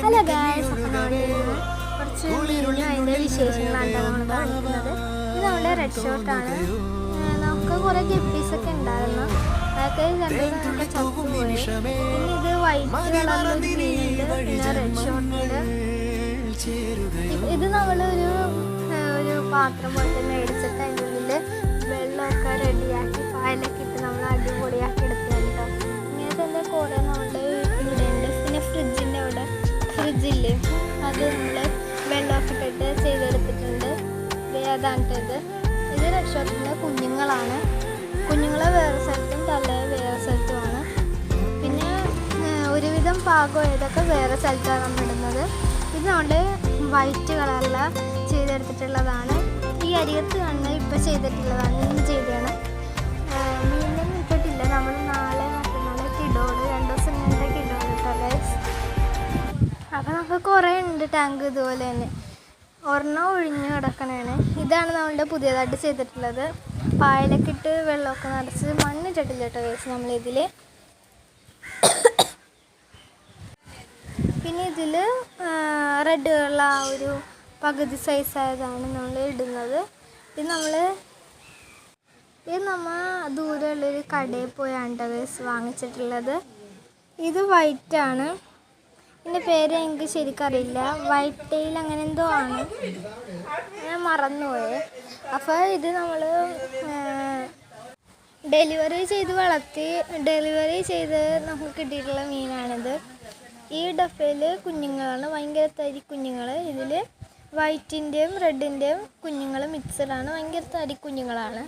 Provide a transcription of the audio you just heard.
Hello guys, അപ്പോൾ നമ്മൾ കുറച്ച് മീനും അതിൻ്റെ വിശേഷങ്ങളാണ് നമ്മൾ കാണിക്കുന്നത്. ഇത് നമ്മുടെ റെഡ് ഷോർട്ടാണ്. നമുക്ക് കുറേ ഗപ്പീസൊക്കെ ഉണ്ടായിരുന്നു, അതൊക്കെ രണ്ടും ചത്തുപോയി. പിന്നെ ഇത് വൈറ്റ് കളറിലൊരു മീനുണ്ട്, പിന്നെ റെഡ് ഷോർട്ടുണ്ട്. ഇത് നമ്മളൊരു പാത്രം പോലെ മേടിച്ചിട്ട് അതിൻ്റെ ഉള്ളിൽ വെള്ളമൊക്കെ റെഡിയാക്കി പായലൊക്കെ ഇട്ട് നമ്മൾ അടിപൊളിയാക്കി എടുത്തിട്ടുണ്ടോ. ഇങ്ങനത്തെ എൻ്റെ കുറേ നമ്മുടെ ഇവിടെ ഉണ്ട്. പിന്നെ ഫ്രിഡ്ജില്ലേ, അത് നമ്മൾ വെള്ളമൊക്കെ ഇട്ടിട്ട് ചെയ്തെടുത്തിട്ടുണ്ട്. അതാണ് ഇത് രക്ഷോട്ടിൻ്റെ കുഞ്ഞുങ്ങളാണ്. കുഞ്ഞുങ്ങളെ വേറെ സ്ഥലത്തും തലയെ വേറെ സ്ഥലത്തുമാണ്. പിന്നെ ഒരുവിധം പാകം ഏതൊക്കെ വേറെ സ്ഥലത്താണ് നമ്മൾ ഇടുന്നത്. ഇത് നമ്മൾ വൈറ്റ് കളറിൽ ചെയ്തെടുത്തിട്ടുള്ളതാണ്. ഈ അരികത്ത് കാണുന്നത് ഇപ്പോൾ ചെയ്തിട്ടുള്ളതാണ്, ഇന്ന് ചെയ്തതാണ്. മീനൊന്നും ഇട്ടിട്ടില്ല, നമ്മൾ നാളെ മറ്റന്നാളൊക്കെ ഇടുള്ളൂ. 2 ദിവസം കഴിഞ്ഞിട്ടൊക്കെ ഇടുള്ളൂ കേട്ടോ ഗൈസ്. അപ്പോൾ നമുക്ക് കുറേ ഉണ്ട് ടാങ്ക് ഇതുപോലെ തന്നെ. ഒരെണ്ണം ഒഴിഞ്ഞ് കിടക്കണതാണ്. ഇതാണ് നമ്മളുടെ പുതിയതായിട്ട് ചെയ്തിട്ടുള്ളത്. പായലൊക്കെ ഇട്ട് വെള്ളമൊക്കെ നിറച്ച് മണ്ണിട്ടിട്ടില്ല കേട്ടോ ഗൈസ് നമ്മളിതിൽ. പിന്നെ ഇതിൽ റെഡ് കളറുള്ള ആ ഒരു പകുതി സൈസായതാണ് നമ്മൾ ഇടുന്നത്. ഇത് നമ്മൾ ദൂരെയുള്ളൊരു കടയിൽ പോയാണ് ഗൈസ് വാങ്ങിച്ചിട്ടുള്ളത്. ഇത് വൈറ്റാണ്, ഇതിൻ്റെ പേര് എനിക്ക് ശരിക്കും അറിയില്ല. വൈറ്റ് ടെയിൽ അങ്ങനെ എന്തോ ആണ്, ഞാൻ മറന്നുപോയത്. അപ്പോൾ ഇത് നമ്മൾ ഡെലിവറി ചെയ്ത് നമുക്ക് കിട്ടിയിട്ടുള്ള മീനാണിത്. ഈ ഡഫയിൽ കുഞ്ഞുങ്ങളാണ്, ഭയങ്കര തരി കുഞ്ഞുങ്ങൾ. ഇതിൽ വൈറ്റിൻ്റെയും റെഡിൻ്റെയും കുഞ്ഞുങ്ങൾ മിക്സഡാണ്, ഭയങ്കര തരി കുഞ്ഞുങ്ങളാണ്.